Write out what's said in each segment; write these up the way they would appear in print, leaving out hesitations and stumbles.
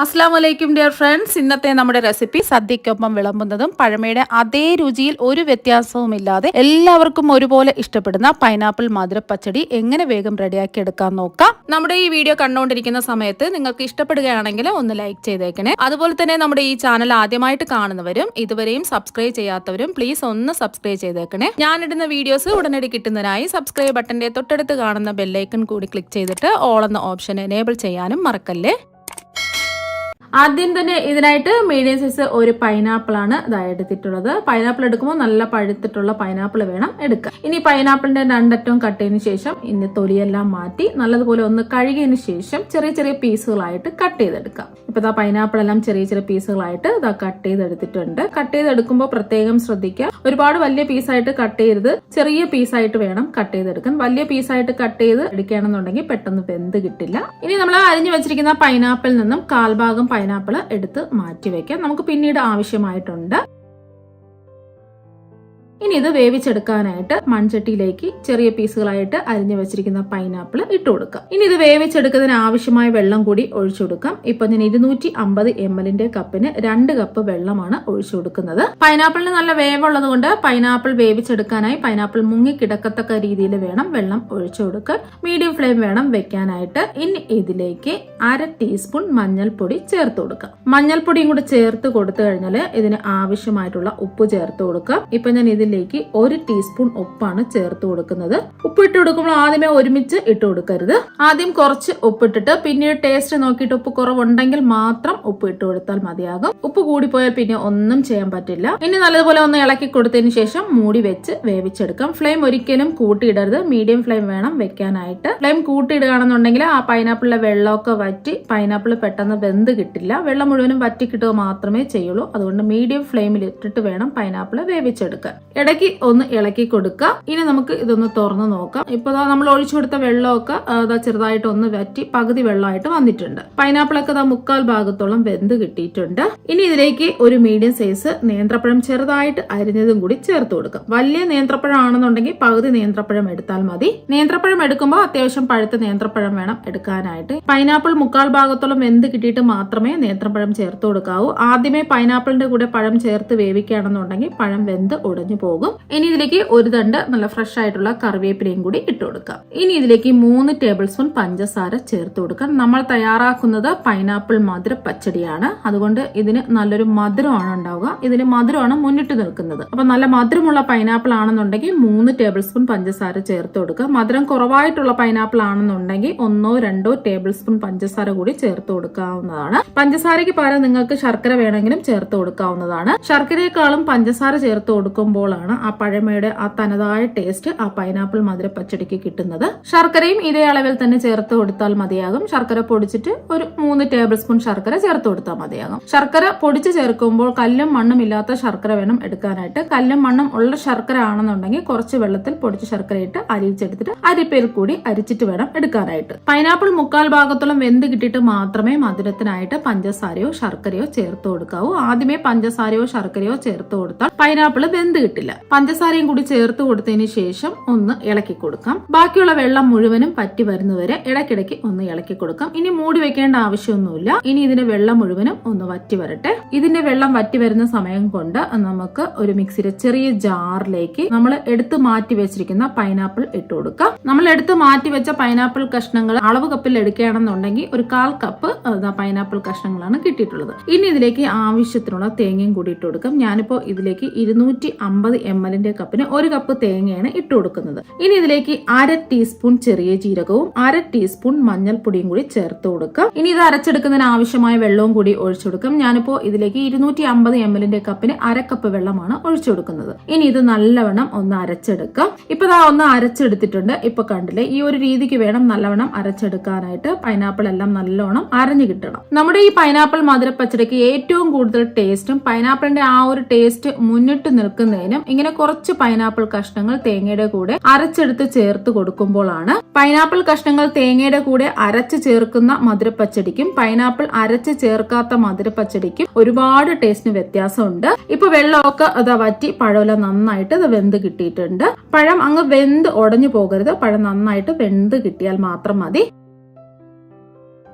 അസ്സലാമലൈക്കും dear friends. ഇന്നത്തെ നമ്മുടെ റെസിപ്പി സദ്യക്കൊപ്പം വിളമ്പുന്നതും പഴമയുടെ അതേ രുചിയിൽ ഒരു വ്യത്യാസവുമില്ലാതെ എല്ലാവർക്കും ഒരുപോലെ ഇഷ്ടപ്പെടുന്ന പൈനാപ്പിൾ മധുര പച്ചടി എങ്ങനെ വേഗം റെഡിയാക്കി എടുക്കാൻ നോക്കാം. നമ്മുടെ ഈ വീഡിയോ കണ്ടുകൊണ്ടിരിക്കുന്ന സമയത്ത് നിങ്ങൾക്ക് ഇഷ്ടപ്പെടുകയാണെങ്കിൽ ഒന്ന് ലൈക്ക് ചെയ്തേക്കണേ. അതുപോലെ തന്നെ നമ്മുടെ ഈ ചാനൽ ആദ്യമായിട്ട് കാണുന്നവരും ഇതുവരെയും സബ്സ്ക്രൈബ് ചെയ്യാത്തവരും പ്ലീസ് ഒന്ന് സബ്സ്ക്രൈബ് ചെയ്തേക്കണേ. ഞാനിടുന്ന വീഡിയോസ് ഉടനടി കിട്ടുന്നതിനായി സബ്സ്ക്രൈബ് ബട്ടന്റെ തൊട്ടടുത്ത് കാണുന്ന ബെല്ലൈക്കൺ കൂടി ക്ലിക്ക് ചെയ്തിട്ട് ഓൾ എന്ന ഓപ്ഷൻ എനേബിൾ ചെയ്യാനും മറക്കല്ലേ. ആദ്യം തന്നെ ഇതിനായിട്ട് മീഡിയം സൈസ് ഒരു പൈനാപ്പിൾ ആണ് എടുത്തിട്ടുള്ളത്. പൈനാപ്പിൾ എടുക്കുമ്പോൾ നല്ല പഴുത്തിട്ടുള്ള പൈനാപ്പിൾ വേണം എടുക്കാൻ. ഇനി പൈനാപ്പിളിന്റെ രണ്ടറ്റവും കട്ട് ചെയ്തതിനു ശേഷം ഇനി തൊലിയെല്ലാം മാറ്റി നല്ലതുപോലെ ഒന്ന് കഴുകിയതിനു ശേഷം ചെറിയ ചെറിയ പീസുകളായിട്ട് കട്ട് ചെയ്തെടുക്കാം. ഇപ്പൊ പൈനാപ്പിൾ എല്ലാം ചെറിയ ചെറിയ പീസുകളായിട്ട് കട്ട് ചെയ്തെടുത്തിട്ടുണ്ട്. കട്ട് ചെയ്തെടുക്കുമ്പോൾ പ്രത്യേകം ശ്രദ്ധിക്കുക, ഒരുപാട് വലിയ പീസായിട്ട് കട്ട് ചെയ്ത് ചെറിയ പീസായിട്ട് വേണം കട്ട് ചെയ്തെടുക്കാൻ. വലിയ പീസായിട്ട് കട്ട് ചെയ്ത് എടുക്കുകയാണെന്നുണ്ടെങ്കിൽ പെട്ടെന്ന് വെന്ത് കിട്ടില്ല. ഇനി നമ്മൾ അരിഞ്ഞു വെച്ചിരിക്കുന്ന പൈനാപ്പിളിൽ നിന്നും കാൽഭാഗം പൈനാപ്പിൾ എടുത്ത് മാറ്റി വെക്കാം, നമുക്ക് പിന്നീട് ആവശ്യമായിട്ടുണ്ട്. ഇനി ഇത് വേവിച്ചെടുക്കാനായിട്ട് മൺചട്ടിയിലേക്ക് ചെറിയ പീസുകളായിട്ട് അരിഞ്ഞു വെച്ചിരിക്കുന്ന പൈനാപ്പിൾ ഇട്ട് കൊടുക്കാം. ഇനി ഇത് വേവിച്ചെടുക്കുന്നതിന് ആവശ്യമായ വെള്ളം കൂടി ഒഴിച്ചു കൊടുക്കാം. ഇപ്പൊ ഞാൻ 250 ml കപ്പിന് 2 കപ്പ് വെള്ളമാണ് ഒഴിച്ചു കൊടുക്കുന്നത്. പൈനാപ്പിളിന് നല്ല വേവുള്ളത് കൊണ്ട് പൈനാപ്പിൾ വേവിച്ചെടുക്കാനായി പൈനാപ്പിൾ മുങ്ങിക്കിടക്കത്തക്ക രീതിയിൽ വേണം വെള്ളം ഒഴിച്ചു കൊടുക്കാൻ. മീഡിയം ഫ്ലെയിം വേണം വെക്കാനായിട്ട്. ഇനി ഇതിലേക്ക് 1/2 ടീസ്പൂൺ മഞ്ഞൾപ്പൊടി ചേർത്ത് കൊടുക്കാം. മഞ്ഞൾപ്പൊടിയും കൂടി ചേർത്ത് കൊടുത്തു കഴിഞ്ഞാൽ ഇതിന് ആവശ്യമായിട്ടുള്ള ഉപ്പ് ചേർത്ത് കൊടുക്കാം. ഇപ്പൊ ഞാൻ ഇതിലേക്ക് 1 ടീസ്പൂൺ ഉപ്പാണ് ചേർത്ത് കൊടുക്കുന്നത്. ഉപ്പ് ഇട്ട് കൊടുക്കുമ്പോൾ ആദ്യമേ ഒരുമിച്ച് ഇട്ട് കൊടുക്കരുത്. ആദ്യം കുറച്ച് ഉപ്പിട്ടിട്ട് പിന്നീട് ടേസ്റ്റ് നോക്കിയിട്ട് ഉപ്പ് കുറവുണ്ടെങ്കിൽ മാത്രം ഉപ്പ് ഇട്ട് കൊടുത്താൽ മതിയാകും. ഉപ്പ് കൂടിപ്പോയാൽ പിന്നെ ഒന്നും ചെയ്യാൻ പറ്റില്ല. ഇനി നല്ലതുപോലെ ഒന്ന് ഇളക്കി കൊടുത്തതിന് ശേഷം മൂടി വെച്ച് വേവിച്ചെടുക്കാം. ഫ്ലെയിം ഒരിക്കലും കൂട്ടിയിടരുത്, മീഡിയം ഫ്ലെയിം വേണം വെക്കാനായിട്ട്. ഫ്ലെയിം കൂട്ടിയിടുകയാണെന്നുണ്ടെങ്കിൽ ആ പൈനാപ്പിളിലെ വെള്ളമൊക്കെ വറ്റി പൈനാപ്പിൾ പെട്ടെന്ന് വെന്ത് കിട്ടില്ല. വെള്ളം മുഴുവനും വറ്റി കിട്ടുക മാത്രമേ ചെയ്യുള്ളൂ. അതുകൊണ്ട് മീഡിയം ഫ്ലെയിമിൽ ഇട്ടിട്ട് വേണം പൈനാപ്പിൾ വേവിച്ചെടുക്കാൻ. ഇടയ്ക്ക് ഒന്ന് ഇളക്കി കൊടുക്കുക. ഇനി നമുക്ക് ഇതൊന്ന് തുറന്ന് നോക്കാം. ഇപ്പൊ നമ്മൾ ഒഴിച്ചു കൊടുത്ത വെള്ളമൊക്കെ ചെറുതായിട്ട് ഒന്ന് വറ്റി പകുതി വെള്ളമായിട്ട് വന്നിട്ടുണ്ട്. പൈനാപ്പിൾ ഒക്കെ മുക്കാൽ ഭാഗത്തോളം വെന്ത് കിട്ടിയിട്ടുണ്ട്. ഇനി ഇതിലേക്ക് ഒരു മീഡിയം സൈസ് നേന്ത്രപ്പഴം ചെറുതായിട്ട് അരിഞ്ഞതും കൂടി ചേർത്ത് കൊടുക്കാം. വലിയ നേന്ത്രപ്പഴം ആണെന്നുണ്ടെങ്കിൽ പകുതി നേന്ത്രപ്പഴം എടുത്താൽ മതി. നേന്ത്രപ്പഴം എടുക്കുമ്പോൾ അത്യാവശ്യം പഴുത്ത നേന്ത്രപ്പഴം വേണം എടുക്കാനായിട്ട്. പൈനാപ്പിൾ മുക്കാൽ ഭാഗത്തോളം വെന്ത് കിട്ടിയിട്ട് മാത്രമേ നേന്ത്രപ്പഴം ചേർത്ത് കൊടുക്കാവൂ. ആദ്യമേ പൈനാപ്പിളിന്റെ കൂടെ പഴം ചേർത്ത് വേവിക്കുകയാണെന്നുണ്ടെങ്കിൽ പഴം വെന്ത് ഉടഞ്ഞു പോകും. ഇനി ഇതിലേക്ക് ഒരു തണ്ട് നല്ല ഫ്രഷ് ആയിട്ടുള്ള കറിവേപ്പിലയും കൂടി ഇട്ട് കൊടുക്കാം. ഇനി ഇതിലേക്ക് 3 ടേബിൾ സ്പൂൺ പഞ്ചസാര ചേർത്ത് കൊടുക്കാം. നമ്മൾ തയ്യാറാക്കുന്നത് പൈനാപ്പിൾ മധുര പച്ചടിയാണ്. അതുകൊണ്ട് ഇതിന് നല്ലൊരു മധുരമാണ് ഉണ്ടാവുക. ഇതിന് മധുരമാണ് മുന്നിട്ട് നിൽക്കുന്നത്. അപ്പൊ നല്ല മധുരമുള്ള പൈനാപ്പിൾ ആണെന്നുണ്ടെങ്കിൽ 3 ടേബിൾ സ്പൂൺ പഞ്ചസാര ചേർത്ത് കൊടുക്കുക. മധുരം കുറവായിട്ടുള്ള പൈനാപ്പിൾ ആണെന്നുണ്ടെങ്കിൽ 1-2 ടേബിൾ സ്പൂൺ പഞ്ചസാര കൂടി ചേർത്ത് കൊടുക്കാവുന്നതാണ്. പഞ്ചസാരയ്ക്ക് പകരം നിങ്ങൾക്ക് ശർക്കര വേണമെങ്കിലും ചേർത്ത് കൊടുക്കാവുന്നതാണ്. ശർക്കരയെക്കാളും പഞ്ചസാര ചേർത്ത് കൊടുക്കുമ്പോഴാണ് ആ പഴമയുടെ ആ തനതായ ടേസ്റ്റ് ആ പൈനാപ്പിൾ മധുര പച്ചടിക്ക് കിട്ടുന്നത്. ശർക്കരയും ഇതേ അളവിൽ തന്നെ ചേർത്ത് കൊടുത്താൽ മതിയാകും. ശർക്കര പൊടിച്ചിട്ട് ഒരു 3 ടേബിൾ സ്പൂൺ ശർക്കര ചേർത്ത് കൊടുത്താൽ മതിയാകും. ശർക്കര പൊടിച്ച് ചേർക്കുമ്പോൾ കല്ലും മണ്ണും ഇല്ലാത്ത ശർക്കര വേണം എടുക്കാനായിട്ട്. കല്ലും മണ്ണും ഉള്ള ശർക്കര ആണെന്നുണ്ടെങ്കിൽ കുറച്ച് വെള്ളത്തിൽ പൊടിച്ച ശർക്കര ഇട്ട് അരിച്ചെടുത്തിട്ട് അരിപ്പയിൽ കൂടി അരിച്ചിട്ട് വേണം എടുക്കാനായിട്ട്. പൈനാപ്പിൾ മുക്കാൽ ഭാഗത്തോളം വെന്ത് കിട്ടിയിട്ട് മാത്രമേ മധുരത്തിനായിട്ട് പഞ്ചസാരയോ ശർക്കരയോ ചേർത്ത് കൊടുക്കാവൂ. ആദ്യമേ പഞ്ചസാരയോ ശർക്കരയോ ചേർത്ത് കൊടുത്താൽ പൈനാപ്പിൾ വെന്ത് കിട്ടില്ല. പഞ്ചസാരയും കൂടി ചേർത്ത് കൊടുത്തതിന് ശേഷം ഒന്ന് ഇളക്കി കൊടുക്കാം. ബാക്കിയുള്ള വെള്ളം മുഴുവനും പറ്റി വരുന്നവരെ ഇടയ്ക്കിടയ്ക്ക് ഒന്ന് ഇളക്കി കൊടുക്കാം. ഇനി മൂടി വെക്കേണ്ട ആവശ്യമൊന്നുമില്ല. ഇനി ഇതിന്റെ വെള്ളം മുഴുവനും ഒന്ന് വറ്റി വരട്ടെ. ഇതിന്റെ വെള്ളം വറ്റി വരുന്ന സമയം കൊണ്ട് നമുക്ക് ഒരു മിക്സിയുടെ ചെറിയ ജാറിലേക്ക് നമ്മൾ എടുത്ത് മാറ്റി വെച്ചിരിക്കുന്ന പൈനാപ്പിൾ ഇട്ട് കൊടുക്കാം. നമ്മൾ എടുത്ത് മാറ്റി വെച്ച പൈനാപ്പിൾ കഷ്ണങ്ങൾ അളവ് കപ്പിൽ എടുക്കുകയാണെന്നുണ്ടെങ്കിൽ ഒരു 1/4 കപ്പ് പൈനാപ്പിൾ കഷ്ണങ്ങളാണ് കിട്ടിയിട്ടുള്ളത്. ഇനി ഇതിലേക്ക് ആവശ്യത്തിനുള്ള തേങ്ങയും കൂടി ഇട്ട് കൊടുക്കാം. ഞാനിപ്പോ ഇതിലേക്ക് 250 ml കപ്പിന് 1 കപ്പ് തേങ്ങയാണ് ഇട്ട് കൊടുക്കുന്നത്. ഇനി ഇതിലേക്ക് 1/2 ടീസ്പൂൺ ചെറിയ ജീരകവും 1/2 ടീസ്പൂൺ മഞ്ഞൾപ്പൊടിയും കൂടി ചേർത്ത് കൊടുക്കാം. ഇനി ഇത് അരച്ചെടുക്കുന്നതിന് ആവശ്യമായ വെള്ളവും കൂടി ഒഴിച്ചു കൊടുക്കാം. ഞാനിപ്പോ ഇതിലേക്ക് 250 ml കപ്പിന് 1/2 കപ്പ് വെള്ളമാണ് ഒഴിച്ചു കൊടുക്കുന്നത്. ഇനി ഇത് നല്ലവണ്ണം ഒന്ന് അരച്ചെടുക്കാം. ഇപ്പൊ ഒന്ന് അരച്ചെടുത്തിട്ടുണ്ട്. ഇപ്പൊ കണ്ടില്ലേ, ഈ ഒരു രീതിക്ക് വേണം നല്ലവണ്ണം അരച്ചെടുക്കാനായിട്ട്. പൈനാപ്പിൾ എല്ലാം നല്ലോണം അരഞ്ഞു കിട്ടണം. നമ്മുടെ ഈ പൈനാപ്പിൾ മധുര പച്ചടിക്ക് ഏറ്റവും കൂടുതൽ ടേസ്റ്റും പൈനാപ്പിളിന്റെ ആ ഒരു ടേസ്റ്റ് മുന്നിട്ട് നിൽക്കുന്നതിനും ഇങ്ങനെ കുറച്ച് പൈനാപ്പിൾ കഷ്ണങ്ങൾ തേങ്ങയുടെ കൂടെ അരച്ചെടുത്ത് ചേർത്ത് കൊടുക്കുമ്പോഴാണ്. പൈനാപ്പിൾ കഷ്ണങ്ങൾ തേങ്ങയുടെ കൂടെ അരച്ച് ചേർക്കുന്ന മധുരപ്പച്ചടിക്കും പൈനാപ്പിൾ അരച്ച് ചേർക്കാത്ത മധുരപ്പച്ചടിക്കും ഒരുപാട് ടേസ്റ്റിന് വ്യത്യാസമുണ്ട്. ഇപ്പൊ വെള്ളമൊക്കെ വറ്റി പഴമെല്ലാം നന്നായിട്ട് വെന്ത് കിട്ടിയിട്ടുണ്ട്. പഴം അങ്ങ് വെന്ത് ഉടഞ്ഞു പോകരുത്. പഴം നന്നായിട്ട് വെന്ത് കിട്ടിയാൽ മാത്രം മതി.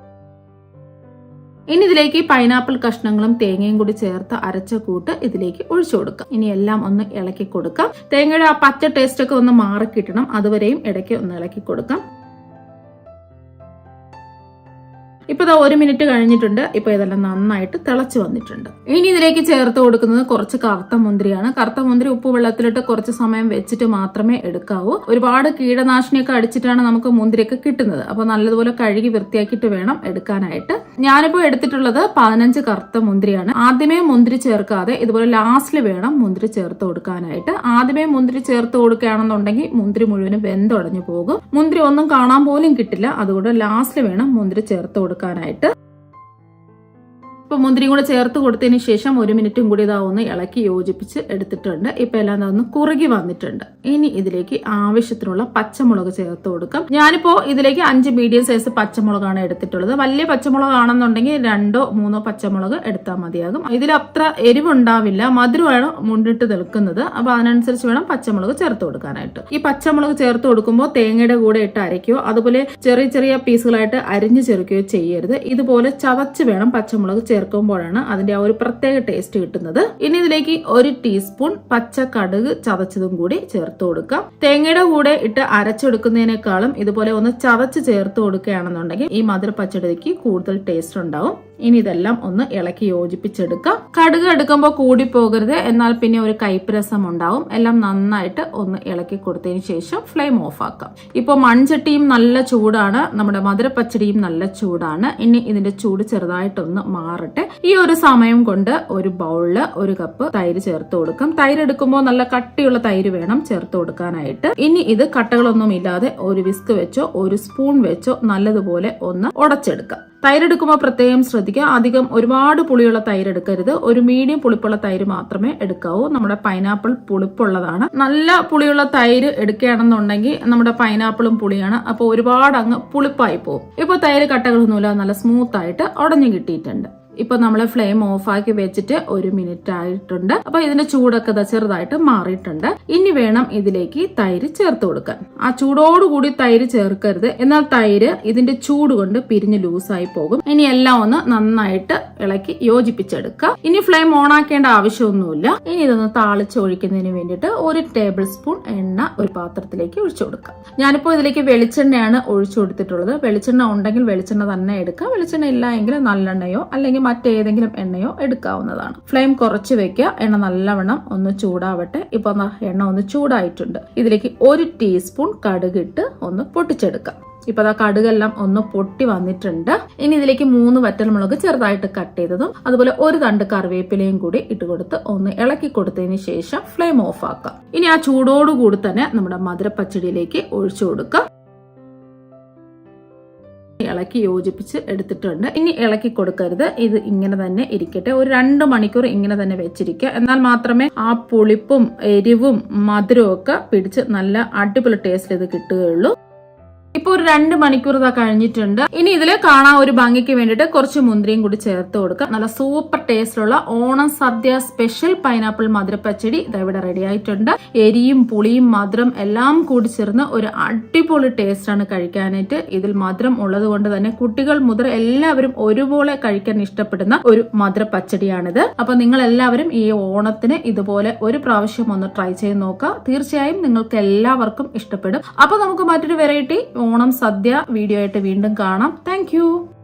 ഇനി ഇതിലേക്ക് പൈനാപ്പിൾ കഷ്ണങ്ങളും തേങ്ങയും കൂടി ചേർത്ത് അരച്ച കൂട്ട് ഇതിലേക്ക് ഒഴിച്ചു കൊടുക്കാം. ഇനി എല്ലാം ഒന്ന് ഇളക്കി കൊടുക്കാം. തേങ്ങയുടെ ആ പച്ച ടേസ്റ്റ് ഒക്കെ ഒന്ന് മാറി കിട്ടണം, അതുവരെയും ഇടയ്ക്ക് ഒന്ന് ഇളക്കി കൊടുക്കാം. ഇപ്പൊ 1 മിനിറ്റ് കഴിഞ്ഞിട്ടുണ്ട്. ഇപ്പൊ ഇതെല്ലാം നന്നായിട്ട് തിളച്ചു വന്നിട്ടുണ്ട്. ഇനി ഇതിലേക്ക് ചേർത്ത് കൊടുക്കുന്നത് കുറച്ച് കറുത്ത മുന്തിരിയാണ്. കറുത്ത മുന്തിരി ഉപ്പ് വെള്ളത്തിലിട്ട് കുറച്ച് സമയം വെച്ചിട്ട് മാത്രമേ എടുക്കാവൂ. ഒരുപാട് കീടനാശിനിയൊക്കെ അടിച്ചിട്ടാണ് നമുക്ക് മുന്തിരിയൊക്കെ കിട്ടുന്നത്. അപ്പൊ നല്ലതുപോലെ കഴുകി വൃത്തിയാക്കിയിട്ട് വേണം എടുക്കാനായിട്ട്. ഞാനിപ്പോ എടുത്തിട്ടുള്ളത് 15 കറുത്ത മുന്തിരിയാണ്. ആദ്യമേ മുന്തിരി ചേർക്കാതെ ഇതുപോലെ ലാസ്റ്റിൽ വേണം മുന്തിരി ചേർത്ത് കൊടുക്കാനായിട്ട്. ആദ്യമേ മുന്തിരി ചേർത്ത് കൊടുക്കുകയാണെന്നുണ്ടെങ്കിൽ മുന്തിരി മുഴുവനും വെന്തുടഞ്ഞു പോകും, മുന്തിരി ഒന്നും കാണാൻ പോലും കിട്ടില്ല. അതുകൊണ്ട് ലാസ്റ്റിൽ വേണം മുന്തിരി ചേർത്ത് കൊടുക്കാനായിട്ട്. ഇപ്പൊ മുന്തിരിയും കൂടെ ചേർത്ത് കൊടുത്തതിന് ശേഷം 1 മിനിറ്റും കൂടി ഇതാവുന്ന ഇളക്കി യോജിപ്പിച്ച് എടുത്തിട്ടുണ്ട്. ഇപ്പൊ എല്ലാം ഒന്ന് കുറുകി വന്നിട്ടുണ്ട്. ഇനി ഇതിലേക്ക് ആവശ്യത്തിനുള്ള പച്ചമുളക് ചേർത്ത് കൊടുക്കാം. ഞാനിപ്പോ ഇതിലേക്ക് 5 മീഡിയം സൈസ് പച്ചമുളകാണ് എടുത്തിട്ടുള്ളത്. വലിയ പച്ചമുളകാണെന്നുണ്ടെങ്കിൽ 2 or 3 പച്ചമുളക് എടുത്താൽ മതിയാകും. ഇതിൽ അത്ര എരിവുണ്ടാവില്ല, മധുരമാണ് മുന്നിട്ട് നിൽക്കുന്നത്. അപ്പൊ അതിനനുസരിച്ച് വേണം പച്ചമുളക് ചേർത്ത് കൊടുക്കാനായിട്ട്. ഈ പച്ചമുളക് ചേർത്ത് കൊടുക്കുമ്പോൾ തേങ്ങയുടെ കൂടെ ഇട്ട് അരയ്ക്കുകയോ അതുപോലെ ചെറിയ ചെറിയ പീസുകളായിട്ട് അരിഞ്ഞു ചേർക്കുകയോ ചെയ്യരുത്. ഇതുപോലെ ചതച്ച് വേണം പച്ചമുളക് ചേർക്കുമ്പോഴാണ് അതിന്റെ ആ ഒരു പ്രത്യേക ടേസ്റ്റ് കിട്ടുന്നത്. ഇനി ഇതിലേക്ക് 1 ടീസ്പൂൺ പച്ച കടുക് ചതച്ചതും കൂടി ചേർത്ത് കൊടുക്കാം. തേങ്ങയുടെ കൂടെ ഇട്ട് അരച്ചെടുക്കുന്നതിനേക്കാളും ഇതുപോലെ ഒന്ന് ചതച്ച് ചേർത്ത് കൊടുക്കുകയാണെന്നുണ്ടെങ്കിൽ ഈ മധുര പച്ചടിക്ക് കൂടുതൽ ടേസ്റ്റ് ഉണ്ടാവും. ഇനി ഇതെല്ലാം ഒന്ന് ഇളക്കി യോജിപ്പിച്ചെടുക്കാം. കടുക് എടുക്കുമ്പോൾ കൂടി പോകരുത്, എന്നാൽ പിന്നെ ഒരു കയ്പ്പ് രസം ഉണ്ടാവും. എല്ലാം നന്നായിട്ട് ഒന്ന് ഇളക്കി കൊടുത്തതിന് ശേഷം ഫ്ലെയിം ഓഫ് ആക്കാം. ഇപ്പോൾ മൺചട്ടിയും നല്ല ചൂടാണ്, നമ്മുടെ മധുരപ്പച്ചടിയും നല്ല ചൂടാണ്. ഇനി ഇതിന്റെ ചൂട് ചെറുതായിട്ടൊന്ന് മാറട്ടെ. ഈ ഒരു സമയം കൊണ്ട് ഒരു ബൗളില് 1 കപ്പ് തൈര് ചേർത്ത് കൊടുക്കാം. തൈര് എടുക്കുമ്പോൾ നല്ല കട്ടിയുള്ള തൈര് വേണം ചേർത്ത് കൊടുക്കാനായിട്ട്. ഇനി ഇത് കട്ടകളൊന്നും ഇല്ലാതെ ഒരു വിസ്ക് വെച്ചോ 1 സ്പൂൺ വെച്ചോ നല്ലതുപോലെ ഒന്ന് ഉടച്ചെടുക്കാം. തൈര് എടുക്കുമ്പോൾ പ്രത്യേകം ശ്രദ്ധിക്കുക, അധികം ഒരുപാട് പുളിയുള്ള തൈര് എടുക്കരുത്. ഒരു മീഡിയം പുളിപ്പുള്ള തൈര് മാത്രമേ എടുക്കാവൂ. നമ്മുടെ പൈനാപ്പിൾ പുളിപ്പുള്ളതാണ്. നല്ല പുളിയുള്ള തൈര് എടുക്കുകയാണെന്നുണ്ടെങ്കിൽ നമ്മുടെ പൈനാപ്പിളും പുളിയാണ്, അപ്പോൾ ഒരുപാട് അങ്ങ് പുളിപ്പായി പോകും. ഇപ്പൊ തൈര് കട്ടകളൊന്നുമില്ല, നല്ല സ്മൂത്ത് ആയിട്ട് ഉടഞ്ഞു കിട്ടിയിട്ടുണ്ട്. ഇപ്പൊ നമ്മള് ഫ്ലെയിം ഓഫ് ആക്കി വെച്ചിട്ട് 1 മിനിറ്റ് ആയിട്ടുണ്ട്. അപ്പൊ ഇതിന്റെ ചൂടൊക്കെ ചെറുതായിട്ട് മാറിയിട്ടുണ്ട്. ഇനി വേണം ഇതിലേക്ക് തൈര് ചേർത്ത് കൊടുക്കാൻ. ആ ചൂടോടുകൂടി തൈര് ചേർക്കരുത്, എന്നാൽ തൈര് ഇതിന്റെ ചൂട് കൊണ്ട് പിരിഞ്ഞ് ലൂസായി പോകും. ഇനി എല്ലാം ഒന്ന് നന്നായിട്ട് ഇളക്കി യോജിപ്പിച്ചെടുക്കാം. ഇനി ഫ്ലെയിം ഓൺ ആക്കേണ്ട ആവശ്യമൊന്നുമില്ല. ഇനി ഇതൊന്ന് താളിച്ചൊഴിക്കുന്നതിന് വേണ്ടിയിട്ട് 1 ടേബിൾ സ്പൂൺ എണ്ണ ഒരു പാത്രത്തിലേക്ക് ഒഴിച്ചു കൊടുക്കാം. ഞാനിപ്പോ ഇതിലേക്ക് വെളിച്ചെണ്ണയാണ് ഒഴിച്ചു കൊടുത്തിട്ടുള്ളത്. വെളിച്ചെണ്ണ ഉണ്ടെങ്കിൽ വെളിച്ചെണ്ണ തന്നെ എടുക്കാം. വെളിച്ചെണ്ണ ഇല്ല എങ്കിൽ നല്ലെണ്ണയോ അല്ലെങ്കിൽ മറ്റേതെങ്കിലും എണ്ണയോ എടുക്കാവുന്നതാണ്. ഫ്ലെയിം കുറച്ച് വെക്കുക. എണ്ണ നല്ലവണ്ണം ഒന്ന് ചൂടാവട്ടെ. ഇപ്പൊ എണ്ണ ഒന്ന് ചൂടായിട്ടുണ്ട്. ഇതിലേക്ക് 1 ടീസ്പൂൺ കടുകിട്ട് ഒന്ന് പൊട്ടിച്ചെടുക്കാം. ഇപ്പൊ കടുകെല്ലാം ഒന്ന് പൊട്ടി വന്നിട്ടുണ്ട്. ഇനി ഇതിലേക്ക് 3 വറ്റൽമുളക് ചെറുതായിട്ട് കട്ട് ചെയ്തതും അതുപോലെ 1 തണ്ട് കറിവേപ്പിലയും കൂടി ഇട്ടുകൊടുത്ത് ഒന്ന് ഇളക്കി കൊടുത്തതിന് ശേഷം ഫ്ലെയിം ഓഫ് ആക്കാം. ഇനി ആ ചൂടോടുകൂടി തന്നെ നമ്മുടെ മധുരപ്പച്ചടിയിലേക്ക് ഒഴിച്ചു കൊടുക്കാം. ഇളക്കി യോജിപ്പിച്ച് എടുത്തിട്ടുണ്ട്. ഇനി ഇളക്കി കൊടുക്കരുത്, ഇത് ഇങ്ങനെ തന്നെ ഇരിക്കട്ടെ. ഒരു 2 മണിക്കൂർ ഇങ്ങനെ തന്നെ വെച്ചിരിക്കുക. എന്നാൽ മാത്രമേ ആ പുളിപ്പും എരിവും മധുരവും ഒക്കെ പിടിച്ച് നല്ല അടിപൊളി ടേസ്റ്റ് ഇത് കിട്ടുകയുള്ളൂ. ഇപ്പൊ ഒരു 2 മണിക്കൂർ കഴിഞ്ഞിട്ടുണ്ട്. ഇനി ഇതില് കാണാൻ ഒരു ഭംഗിക്ക് വേണ്ടിയിട്ട് കുറച്ച് മുന്തിരിയും കൂടി ചേർത്ത് കൊടുക്കാം. നല്ല സൂപ്പർ ടേസ്റ്റിലുള്ള ഓണം സദ്യ സ്പെഷ്യൽ പൈനാപ്പിൾ മധുരപ്പച്ചടി ഇവിടെ റെഡി ആയിട്ടുണ്ട്. എരിയും പുളിയും മധുരം എല്ലാം കൂടി ചേർന്ന് ഒരു അടിപൊളി ടേസ്റ്റ് ആണ് കഴിക്കാനായിട്ട്. ഇതിൽ മധുരം ഉള്ളത് കൊണ്ട് തന്നെ കുട്ടികൾ മുതൽ എല്ലാവരും ഒരുപോലെ കഴിക്കാൻ ഇഷ്ടപ്പെടുന്ന ഒരു മധുരപ്പച്ചടിയാണിത്. അപ്പൊ നിങ്ങൾ എല്ലാവരും ഈ ഓണത്തിന് ഇതുപോലെ ഒരു പ്രാവശ്യം ഒന്ന് ട്രൈ ചെയ്ത് നോക്കുക. തീർച്ചയായും നിങ്ങൾക്ക് എല്ലാവർക്കും ഇഷ്ടപ്പെടും. അപ്പൊ നമുക്ക് മറ്റൊരു വെറൈറ്റി ഓണം സദ്യ വീഡിയോ ആയിട്ട് വീണ്ടും കാണാം. താങ്ക്